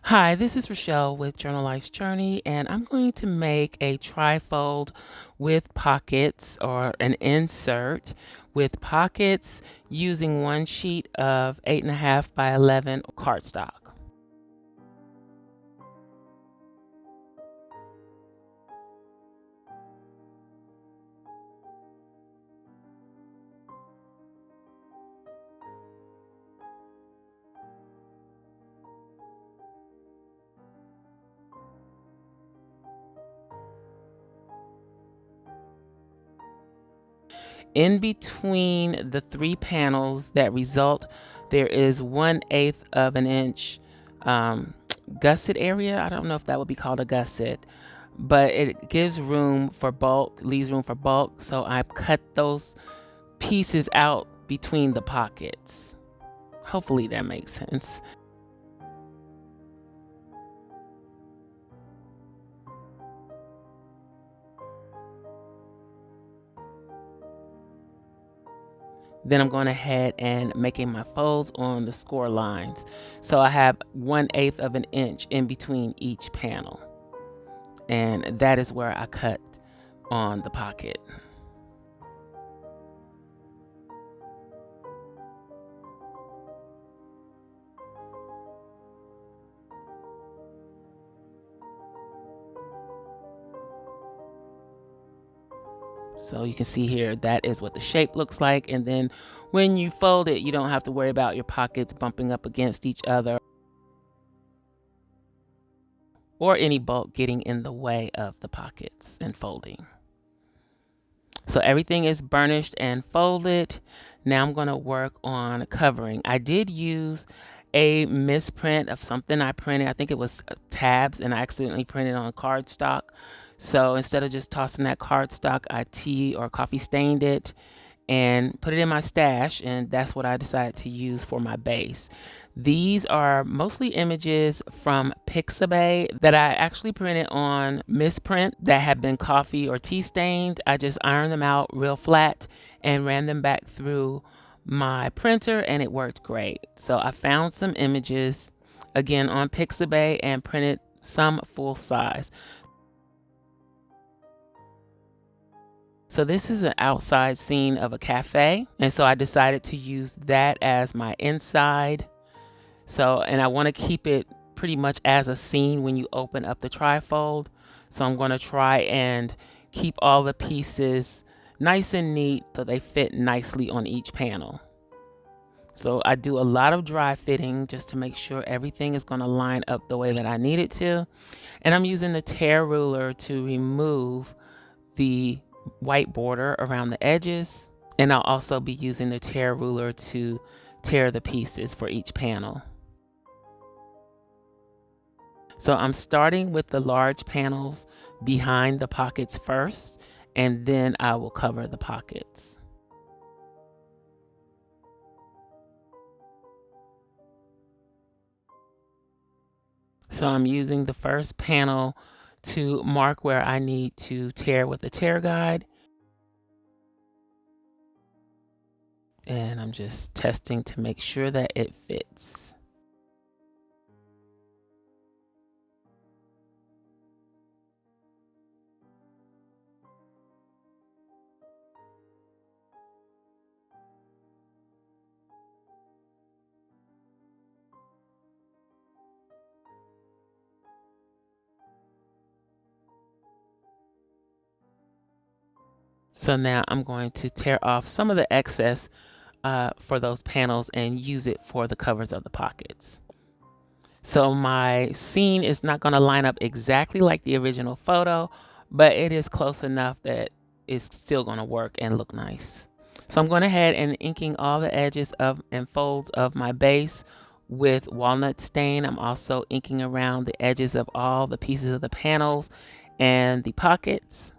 Hi, this is Rachelle with Journal Life's Journey, and I'm going to make a trifold with pockets or an insert with pockets using one sheet of 8.5 by 11 cardstock. In between the three panels that result, there is 1/8 of an inch um, gusset area. I don't know if that would be called a gusset, but it gives room for bulk, leaves room for bulk. So I cut those pieces out between the pockets. Hopefully that makes sense. Then I'm going ahead and making my folds on the score lines. So I have 1/8 of an inch in between each panel. And that is where I cut on the pocket. So you can see here, that is what the shape looks like. And then when you fold it, you don't have to worry about your pockets bumping up against each other or any bulk getting in the way of the pockets and folding. So everything is burnished and folded. Now I'm going to work on covering. I did use a misprint of something I printed. I think it was tabs, and I accidentally printed on cardstock. So instead of just tossing that cardstock, I tea or coffee stained it and put it in my stash, and that's what I decided to use for my base. These are mostly images from Pixabay that I actually printed on misprint that had been coffee or tea stained. I just ironed them out real flat and ran them back through my printer, and it worked great. So I found some images again on Pixabay and printed some full size. So this is an outside scene of a cafe, and so I decided to use that as my inside. So, and I want to keep it pretty much as a scene when you open up the trifold. So I'm going to try and keep all the pieces nice and neat so they fit nicely on each panel. So I do a lot of dry fitting just to make sure everything is going to line up the way that I need it to. And I'm using the tear ruler to remove the white border around the edges. And I'll also be using the tear ruler to tear the pieces for each panel. So I'm starting with the large panels behind the pockets first, and then I will cover the pockets. So I'm using the first panel to mark where I need to tear with the tear guide. And I'm just testing to make sure that it fits. So now I'm going to tear off some of the excess for those panels and use it for the covers of the pockets. So my scene is not going to line up exactly like the original photo, but it is close enough that it's still going to work and look nice. So I'm going ahead and inking all the edges of and folds of my base with walnut stain. I'm also inking around the edges of all the pieces of the panels and the pockets.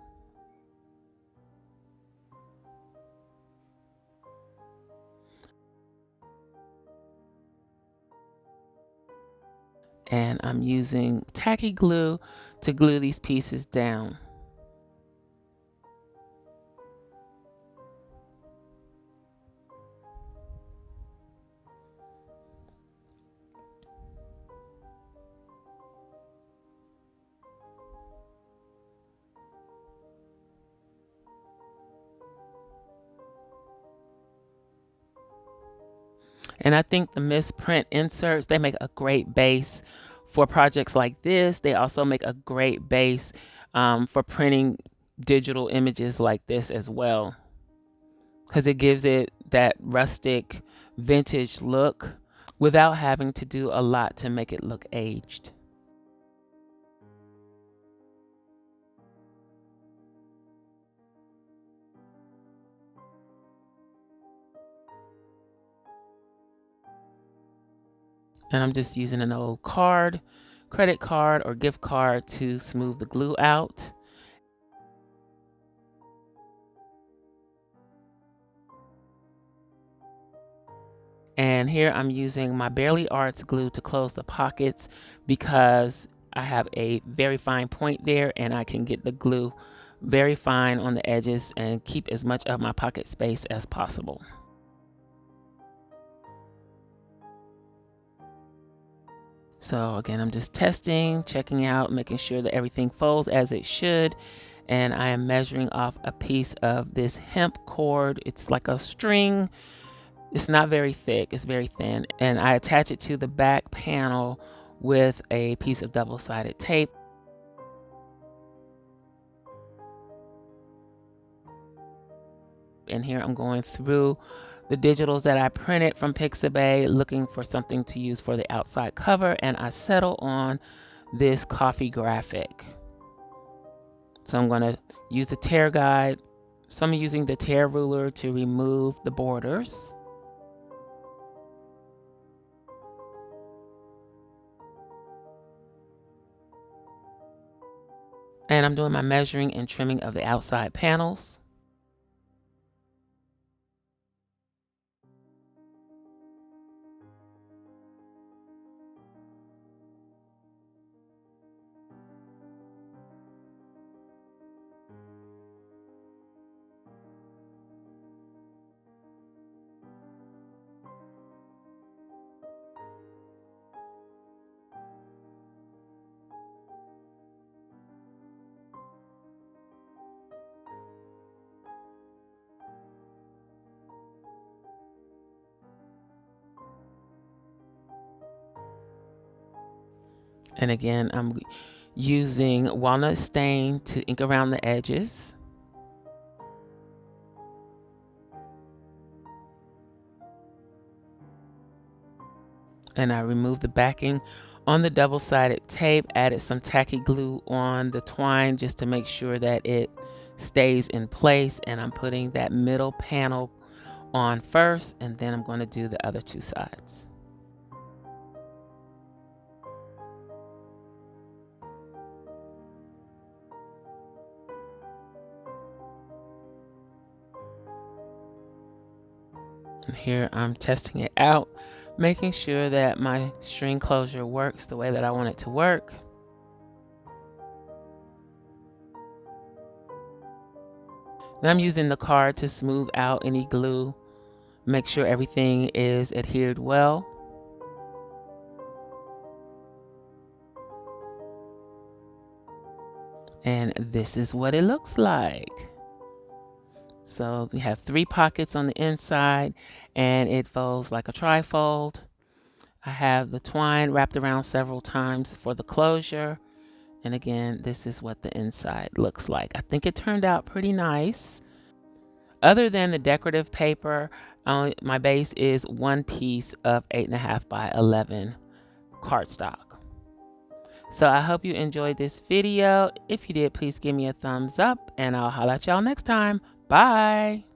And I'm using tacky glue to glue these pieces down. And I think the misprint inserts, they make a great base for projects like this. They also make a great base for printing digital images like this as well, because it gives it that rustic vintage look without having to do a lot to make it look aged. And I'm just using an old card, credit card or gift card, to smooth the glue out. And here I'm using my Barely Arts glue to close the pockets because I have a very fine point there, and I can get the glue very fine on the edges and keep as much of my pocket space as possible. So again, I'm just testing, checking out, making sure that everything folds as it should. And I am measuring off a piece of this hemp cord. It's like a string. It's not very thick, it's very thin. And I attach it to the back panel with a piece of double-sided tape. And here I'm going through the digitals that I printed from Pixabay, looking for something to use for the outside cover, and I settle on this coffee graphic. So I'm going to use the tear guide. So I'm using the tear ruler to remove the borders. And I'm doing my measuring and trimming of the outside panels. And again, I'm using walnut stain to ink around the edges. And I removed the backing on the double-sided tape, added some tacky glue on the twine just to make sure that it stays in place. And I'm putting that middle panel on first, and then I'm going to do the other two sides. And here I'm testing it out, making sure that my string closure works the way that I want it to work. Then I'm using the card to smooth out any glue, make sure everything is adhered well. And this is what it looks like. So we have 3 pockets on the inside, and it folds like a trifold. I have the twine wrapped around several times for the closure. And again, this is what the inside looks like. I think it turned out pretty nice. Other than the decorative paper, my base is 1 piece of 8.5 by 11 cardstock. So I hope you enjoyed this video. If you did, please give me a thumbs up, and I'll holla at y'all next time. Bye.